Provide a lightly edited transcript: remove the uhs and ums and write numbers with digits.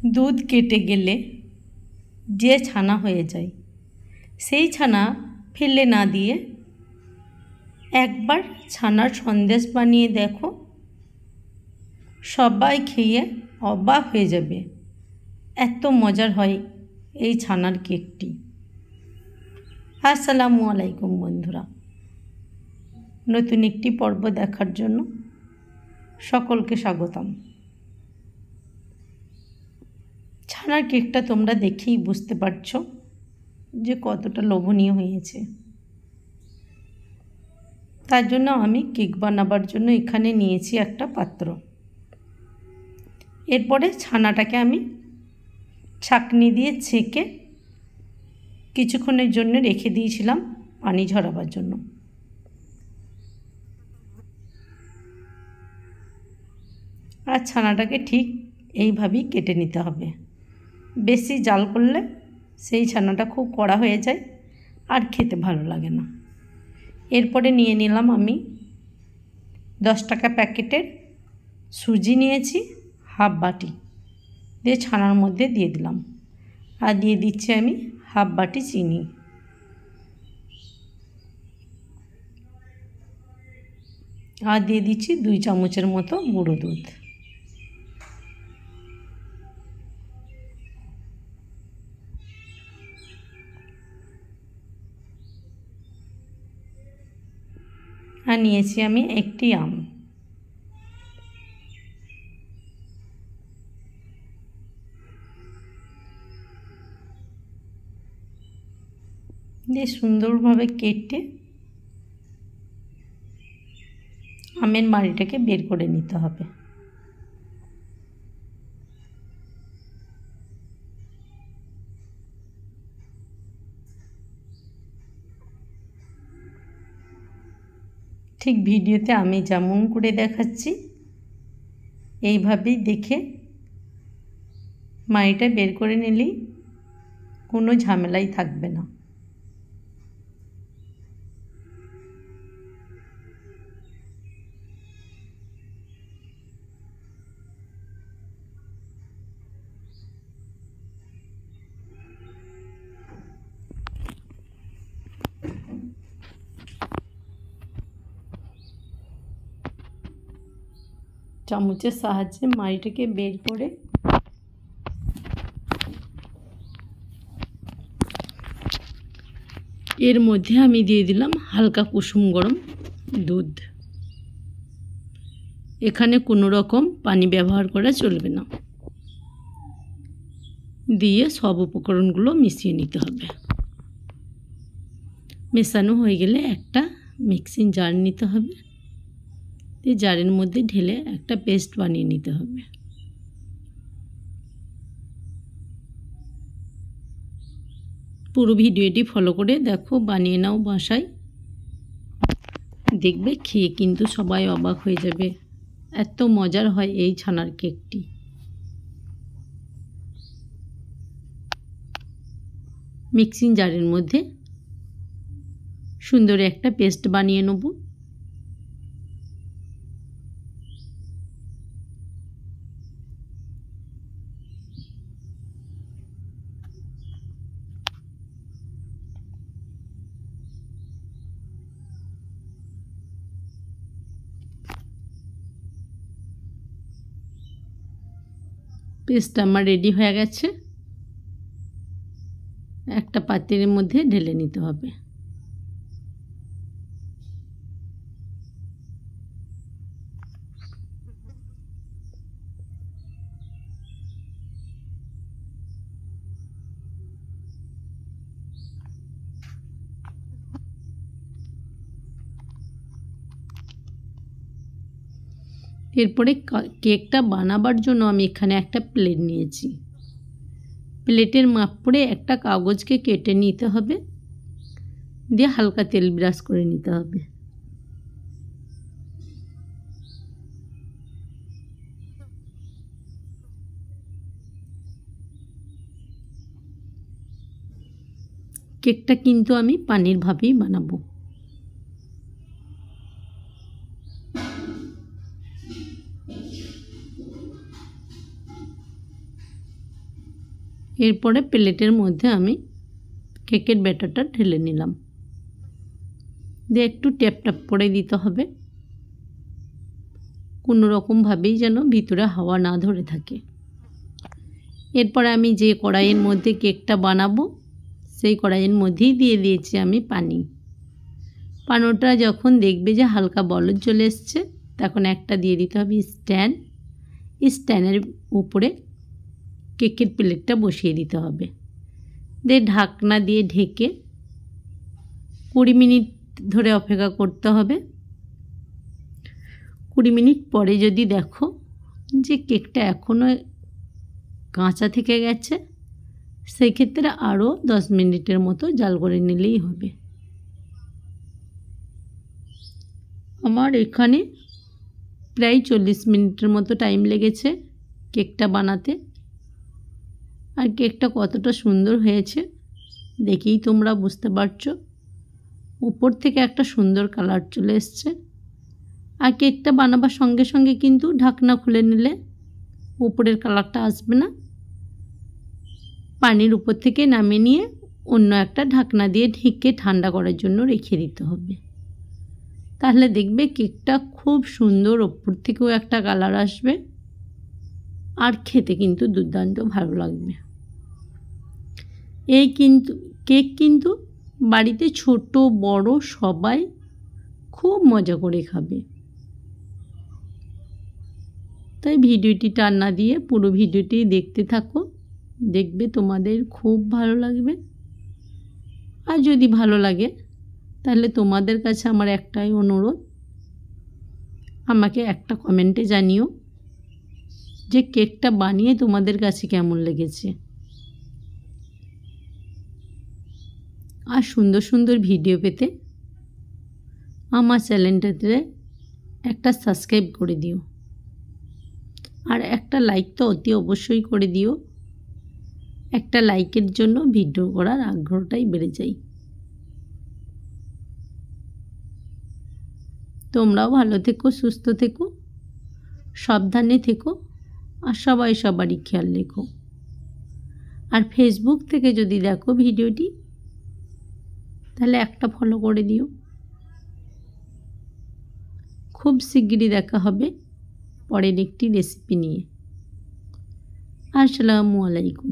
দুধ কেটে গেলে যে ছানা হয়ে যায় সেই ছানা ফেলে না দিয়ে একবার ছানার সন্দেশ বানিয়ে দেখো, সবাই খেয়ে অবাক হয়ে যাবে। এত মজার হয় এই ছানার কেকটি। আসসালামু আলাইকুম বন্ধুরা, নতুন একটি পর্ব দেখার জন্য সকলকে স্বাগতম। ছানার কেকটা তোমরা দেখেই বুঝতে পারছো যে কতটা লোভনীয় হয়েছে। তার জন্য আমি কেক বানাবার জন্য এখানে নিয়েছি একটা পাত্র। এরপরে ছানাটাকে আমি ছাঁকনি দিয়ে ছেঁকে কিছুক্ষণের জন্য রেখে দিয়েছিলাম পানি ঝরাবার জন্য। আর ছানাটাকে ঠিক এইভাবেই কেটে নিতে হবে। বেশি জাল করলে সেই ছানাটা খুব কড়া হয়ে যায় আর খেতে ভালো লাগে না। এরপরে নিয়ে নিলাম আমি 10 টাকা প্যাকেটের সুজি নিয়েছি হাফ বাটি, দিয়ে ছানার মধ্যে দিয়ে দিলাম। আর দিয়ে দিচ্ছি আমি হাফ বাটি চিনি। আর দিয়ে দিচ্ছি 2 চামচের মতো গুঁড়ো দুধ। আর নিয়েছি আমি একটি আম। দিয়ে সুন্দরভাবে কেটে আমের মাড়িটাকে বের করে নিতে হবে। ঠিক ভিডিওতে আমি যেমন করে দেখাচ্ছি এইভাবেই দেখে মাড়িটা বের করে নিলেই কোনো ঝামেলাই থাকবে না। চামচের সাহায্যে মাড়িটাকে বের করে এর মধ্যে আমি দিয়ে দিলাম হালকা কুসুম গরম দুধ। এখানে কোনো রকম পানি ব্যবহার করা চলবে না। দিয়ে সব উপকরণগুলো মিশিয়ে নিতে হবে। মেশানো হয়ে গেলে একটা মিক্সিং জার নিতে হবে। এই জারের মধ্যে ঢেলে একটা পেস্ট বানিয়ে নিতে হবে। পুরো ভিডিওটি ফলো করে দেখো, বানিয়ে নাও বাসায়। দেখবে খেয়ে কিন্তু সবাই অবাক হয়ে যাবে। এত মজার হয় এই ছানার কেকটি। মিক্সিং জারের মধ্যে সুন্দর একটা পেস্ট বানিয়ে নেব। পেস্টটা আমার রেডি হয়ে গেছে। একটা পাত্রের মধ্যে ঢেলে নিতে হবে। এরপরে কেকটা বানাবার জন্য আমি এখানে একটা প্লেট নিয়েছি। প্লেটের মাপ করে একটা কাগজকে কেটে নিতে হবে, দিয়ে হালকা তেল ব্রাশ করে নিতে হবে। কেকটা কিন্তু আমি পানির ভাবেই বানাবো। এরপরে প্লেটের মধ্যে আমি কেকের ব্যাটারটা ঢেলে নিলাম, দিয়ে একটু ট্যাপ ট্যাপ করে দিতে হবে, কোনো রকমভাবেই যেন ভিতরে হাওয়া না ধরে থাকে। এরপরে আমি যে কড়াইয়ের মধ্যে কেকটা বানাবো সেই কড়াইয়ের মধ্যেই দিয়ে দিয়েছি আমি পানি। পানোটা যখন দেখবে যে হালকা বলক চলে এসছে তখন একটা দিয়ে দিতে হবে স্ট্যান্ড। স্ট্যান্ডের উপরে কেকের প্লেটটা বসিয়ে দিতে হবে, দিয়ে ঢাকনা দিয়ে ঢেকে 20 মিনিট ধরে অপেক্ষা করতে হবে। 20 মিনিট পরে যদি দেখো যে কেকটা এখনও কাঁচা থেকে গেছে, সেই ক্ষেত্রে আরও 10 মিনিটের মতো জাল করে নিলেই হবে। আমার এখানে প্রায় 40 মিনিটের মতো টাইম লেগেছে কেকটা বানাতে। আর কেকটা কতটা সুন্দর হয়েছে দেখেই তোমরা বুঝতে পারছো। উপর থেকে একটা সুন্দর কালার চলে এসছে। আর কেকটা বানাবার সঙ্গে সঙ্গে কিন্তু ঢাকনা খুলে নিলে উপরের কালারটা আসবে না। পানির উপর থেকে নামিয়ে নিয়ে অন্য একটা ঢাকনা দিয়ে ঢেকে ঠান্ডা করার জন্য রেখে দিতে হবে। তাহলে দেখবে কেকটা খুব সুন্দর উপর থেকেও একটা কালার আসবে, আর খেতে কিন্তু দুর্দান্ত ভালো লাগবে। এই কেক কিন্তু বাড়িতে ছোট বড় সবাই খুব মজা করে খাবে। তাই ভিডিওটি টান না দিয়ে পুরো ভিডিওটি দেখতে থাকো, দেখবে তোমাদের খুব ভালো লাগবে। আর যদি ভালো লাগে তাহলে তোমাদের কাছে আমার একটাই অনুরোধ, আমাকে একটা কমেন্টে জানিও যে কেকটা বানিয়ে তোমাদের কাছে কেমন লেগেছে। আর সুন্দর সুন্দর ভিডিও পেতে আমার চ্যানেলটাতে একটা সাবস্ক্রাইব করে দিও, আর একটা লাইক তো অতি অবশ্যই করে দিও। একটা লাইকের জন্য ভিডিও করার আগ্রহটাই বেড়ে যায়। তোমরাও ভালো থেকো, সুস্থ থেকো, সাবধানে থেকো, আর সবাই সবারই খেয়াল রেখো। আর ফেসবুক থেকে যদি দেখো ভিডিওটি তাহলে একটা ফলো করে দিও। খুব শিগগিরই দেখা হবে পরের একটি রেসিপি নিয়ে। আসসালামু আলাইকুম।